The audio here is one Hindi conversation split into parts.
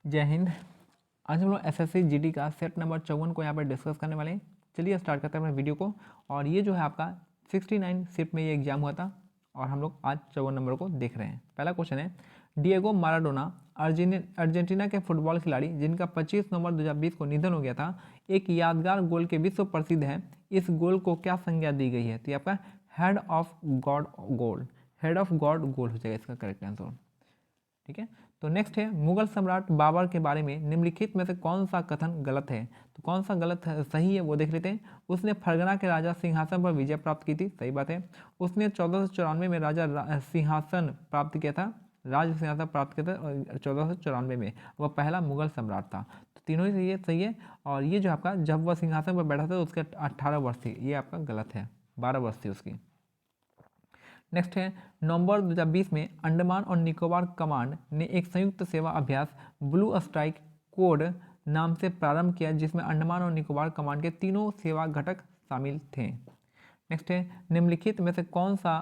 जय हिंद। आज हम लोग एसएससी जीडी का सेट नंबर 54 को यहाँ पर डिस्कस करने वाले हैं। चलिए स्टार्ट करते हैं अपने वीडियो को। और ये जो है आपका 69 शिफ्ट में ये एग्जाम हुआ था और हम लोग आज 54 नंबर को देख रहे हैं। पहला क्वेश्चन है, डिएगो माराडोना अर्जेंटीना के फुटबॉल खिलाड़ी जिनका 25 नवंबर 2020 को निधन हो गया था, एक यादगार गोल के विश्व प्रसिद्ध है। इस गोल को क्या संज्ञा दी गई है? तो ये आपका head of god goal, head of god goal हो जाएगा इसका करेक्ट आंसर। ठीक है, तो नेक्स्ट है, मुगल सम्राट बाबर के बारे में निम्नलिखित में से कौन सा कथन गलत है? तो कौन सा गलत है, सही है वो देख लेते हैं। उसने फरगना के राजा सिंहासन पर विजय प्राप्त की थी, सही बात है। उसने 1494 में सिंहासन प्राप्त किया था, राज सिंहासन प्राप्त किया था 1494 में, वह पहला मुगल सम्राट था। तो तीनों ही सही है, सही है। और ये जो आपका जब वह सिंहासन पर बैठा था तो उसके 18 वर्ष थी, ये आपका गलत है, 12 वर्ष थी उसकी। नेक्स्ट है, नवंबर 2020 में अंडमान और निकोबार कमांड ने एक संयुक्त सेवा अभ्यास ब्लू स्ट्राइक कोड नाम से प्रारंभ किया, जिसमें अंडमान और निकोबार कमांड के तीनों सेवा घटक शामिल थे। नेक्स्ट है, निम्नलिखित में से कौन सा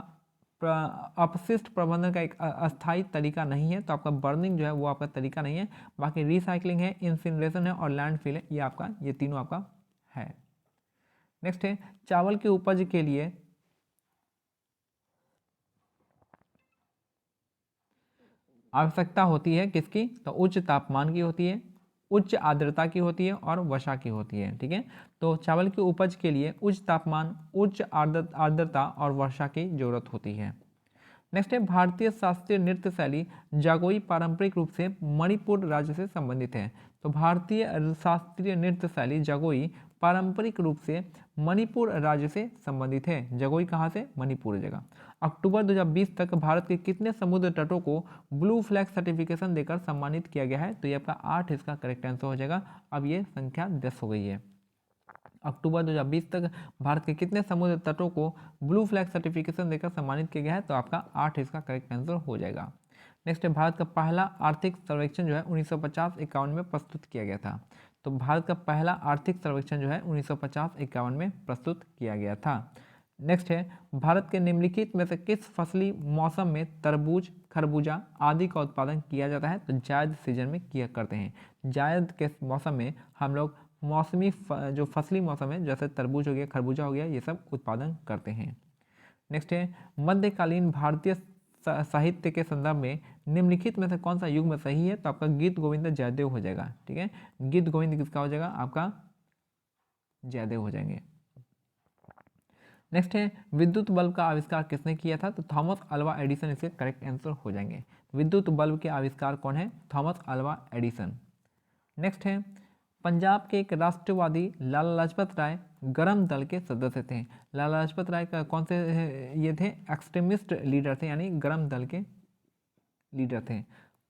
अपशिष्ट प्रबंधन का एक अस्थायी तरीका नहीं है? तो आपका बर्निंग जो है वो आपका तरीका नहीं है, बाकी रिसाइकलिंग है, इंसिनरेशन है और लैंडफिल है, ये आपका, ये तीनों आपका है। नेक्स्ट है, चावल की उपज के लिए आवश्यकता होती है किसकी? तो उच्च तापमान की होती है, उच्च आर्द्रता की होती है और वर्षा की होती है। ठीक है, तो चावल की उपज के लिए उच्च तापमान, उच्च आर्द्रता और वर्षा की जरूरत होती है। नेक्स्ट है, भारतीय शास्त्रीय नृत्य शैली जागोई पारंपरिक रूप से मणिपुर राज्य से संबंधित है। तो भारतीय शास्त्रीय नृत्य शैली जागोई पारंपरिक रूप से मणिपुर राज्य से संबंधित है। जागोई कहाँ से? मणिपुर जगह। अक्टूबर 2020 तक भारत के कितने समुद्र तटों को ब्लू फ्लैग सर्टिफिकेशन देकर सम्मानित किया गया है? तो ये आपका 8 इसका करेक्ट आंसर हो जाएगा। अब ये संख्या 10 हो गई है। अक्टूबर 2020 तक भारत के कितने समुद्र तटों को ब्लू फ्लैग सर्टिफिकेशन देकर सम्मानित किया गया है? तो आपका 8 इसका करेक्ट आंसर हो जाएगा। नेक्स्ट है, भारत का पहला आर्थिक सर्वेक्षण जो है 1950-51 में प्रस्तुत किया गया था। तो भारत का पहला आर्थिक सर्वेक्षण जो है 1950-51 में प्रस्तुत किया गया था। नेक्स्ट है, भारत के निम्नलिखित में से किस फसली मौसम में तरबूज, खरबूजा आदि का उत्पादन किया जाता है? तो जायद सीजन में किया करते हैं। जायद के मौसम में हम लोग मौसमी जो फसली मौसम है, जैसे तरबूज हो गया, खरबूजा हो गया, ये सब उत्पादन करते हैं। नेक्स्ट है, मध्यकालीन भारतीय साहित्य के संदर्भ में निम्नलिखित में से कौन सा युग में सही है? तो आपका गीत गोविंद जयदेव हो जाएगा। ठीक है, गीत गोविंद किसका हो जाएगा? आपका जयदेव हो जाएंगे। नेक्स्ट है, विद्युत बल्ब का आविष्कार किसने किया था? तो थॉमस अल्वा एडिसन इसके करेक्ट आंसर हो जाएंगे। विद्युत बल्ब के आविष्कार कौन है? Thomas Alva Edison. नेक्स्ट है, पंजाब के एक राष्ट्रवादी लाला लाजपत राय गरम दल के सदस्य थे। लाला लाजपत राय का कौन से ये थे? एक्सट्रीमिस्ट लीडर थे, यानी गरम दल के लीडर थे।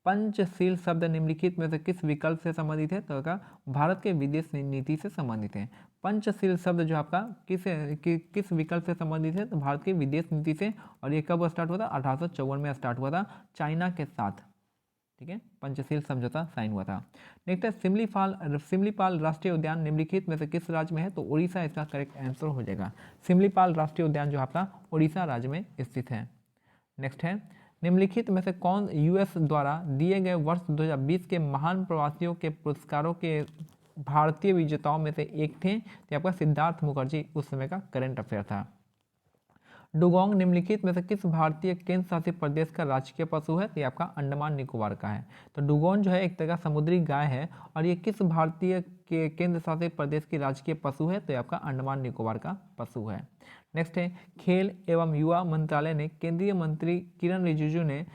पंचशील शब्द निम्नलिखित में से किस विकल्प से संबंधित है? तो का भारत के विदेश नीति से संबंधित है। पंचशील शब्द जो आपका किस विकल्प से संबंधित है? तो भारत की विदेश नीति से। और ये कब स्टार्ट हुआ था? 1854 में स्टार्ट हुआ था चाइना के साथ। ठीक है, पंचशील समझौता साइन हुआ था। नेक्स्ट है, सिमलीपाल राष्ट्रीय उद्यान निम्नलिखित में से किस राज्य में है? तो उड़ीसा इसका करेक्ट आंसर हो जाएगा। सिमलीपाल राष्ट्रीय उद्यान जो आपका उड़ीसा राज्य में स्थित है। नेक्स्ट है, निम्नलिखित में से कौन यूएस द्वारा दिए गए वर्ष 2020 के महान प्रवासियों के पुरस्कारों के भारतीय विजेताओं में से एक थे? तो आपका सिद्धार्थ मुखर्जी उस समय का करंट अफेयर था। डुगोंग निम्नलिखित में से किस भारतीय केंद्र शासित प्रदेश का राजकीय पशु है? तो ये आपका अंडमान निकोबार का है। तो डुगोंग जो है एक तरह का समुद्री गाय है, और ये किस भारतीय के केंद्र शासित प्रदेश की राजकीय पशु है? तो ये आपका अंडमान निकोबार का पशु है। नेक्स्ट है, खेल एवं युवा मंत्रालय ने केंद्रीय मंत्री किरण रिजिजू ने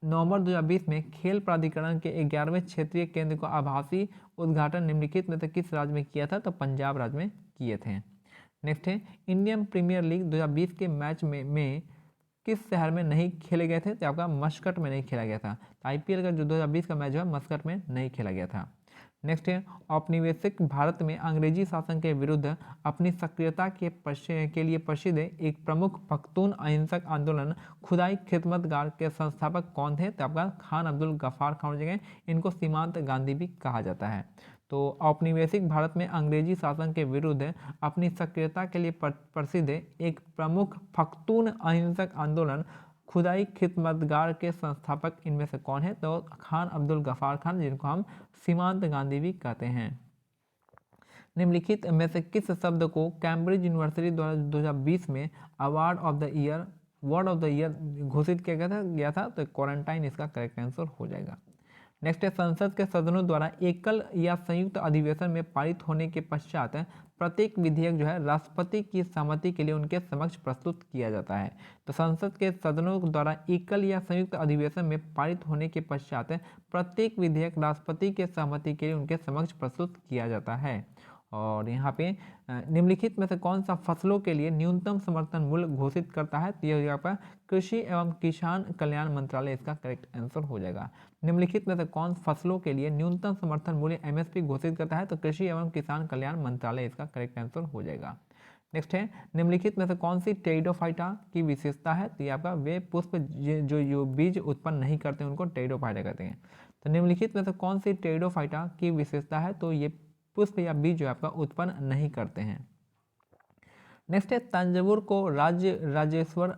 नवंबर 2020 में खेल प्राधिकरण के 11वें क्षेत्रीय केंद्र का आभासी उद्घाटन निम्नलिखित में से किस राज्य में किया था? तो पंजाब राज्य में किए थे। नेक्स्ट है, इंडियन प्रीमियर लीग 2020 के मैच में किस शहर में नहीं खेले गए थे? तो आपका मस्कट में नहीं खेला गया था। तो आईपीएल का जो 2020 का मैच है मस्कट में नहीं खेला गया था। नेक्स्ट है, औपनिवेशिक भारत में अंग्रेजी शासन के विरुद्ध अपनी सक्रियता के लिए प्रसिद्ध एक प्रमुख पख्तून अहिंसक आंदोलन खुदाई खिदमतगार के संस्थापक कौन थे? तो आपका खान अब्दुल गफ्फार खान हो जाएंगे। इनको सीमांत गांधी भी कहा जाता है। तो औपनिवेशिक भारत में अंग्रेजी शासन के विरुद्ध अपनी सक्रियता के लिए प्रसिद्ध एक प्रमुख पख्तून अहिंसक आंदोलन खुदाई खिदमतगार के संस्थापक इनमें से कौन है? तो खान अब्दुल गफ्फार खान, जिनको हम सीमांत गांधी भी कहते हैं। निम्नलिखित में से किस शब्द को कैम्ब्रिज यूनिवर्सिटी द्वारा 2020 में award of the year word of the year घोषित किया गया था? तो क्वारंटाइन इसका करेक्ट आंसर हो जाएगा। नेक्स्ट है, संसद के सदनों द्वारा एकल या संयुक्त अधिवेशन में पारित होने के पश्चात प्रत्येक विधेयक जो है राष्ट्रपति की सहमति के लिए उनके समक्ष प्रस्तुत किया जाता है। तो संसद के सदनों द्वारा एकल या संयुक्त अधिवेशन में पारित होने के पश्चात प्रत्येक विधेयक राष्ट्रपति के सहमति के लिए उनके समक्ष प्रस्तुत किया जाता है। और यहाँ पे निम्नलिखित में से कौन सा फसलों के लिए न्यूनतम समर्थन मूल्य घोषित करता है? तो यहाँ पर कृषि एवं किसान कल्याण मंत्रालय इसका करेक्ट आंसर हो जाएगा। निम्नलिखित में से कौन फसलों के लिए न्यूनतम समर्थन मूल्य एमएसपी घोषित करता है? तो कृषि एवं किसान कल्याण मंत्रालय इसका करेक्ट आंसर हो जाएगा। नेक्स्ट है, निम्नलिखित में से कौन सी टेरिडोफाइटा की विशेषता है? तो ये आपका वे पुष्प जो बीज उत्पन्न नहीं करते उनको टेरिडोफाइटा कहते हैं। तो निम्नलिखित में से कौन सी टेरिडोफाइटा की विशेषता है? तो ये पुष्प या बीज जो आपका उत्पन्न नहीं करते हैं। नेक्स्ट है, तंजावुर को राजराजेश्वर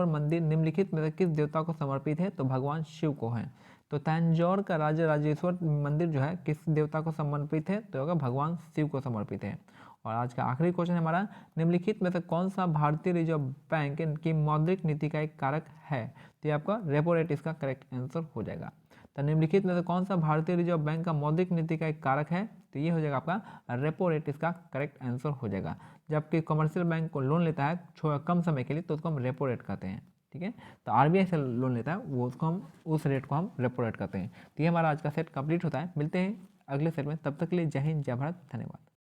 मंदिर निम्नलिखित में से किस देवता को समर्पित है? तो भगवान शिव को है। तो तंजौर का राजराजेश्वर मंदिर जो है किस देवता को समर्पित है? तो होगा भगवान शिव को समर्पित है। और आज का आखिरी क्वेश्चन है हमारा, निम्नलिखित में से कौन सा भारतीय रिजर्व बैंक की मौद्रिक नीति का एक कारक है? तो ये आपका रेपो रेट इसका करेक्ट आंसर हो जाएगा। तो निम्नलिखित में से कौन सा भारतीय रिजर्व बैंक का मौद्रिक नीति का एक कारक है? तो ये हो जाएगा आपका रेपो रेट इसका करेक्ट आंसर हो जाएगा। जबकि कमर्शियल बैंक को लोन लेता है कम समय के लिए तो उसको हम रेपो रेट कहते हैं। ठीक है, तो आरबीआई से लोन लेता है वो उसको हम उस रेट को हम रेपो रेट कहते हैं। तो ये हमारा आज का सेट कंप्लीट होता है। मिलते हैं अगले सेट में, तब तक के लिए जय हिंद जय भारत, धन्यवाद।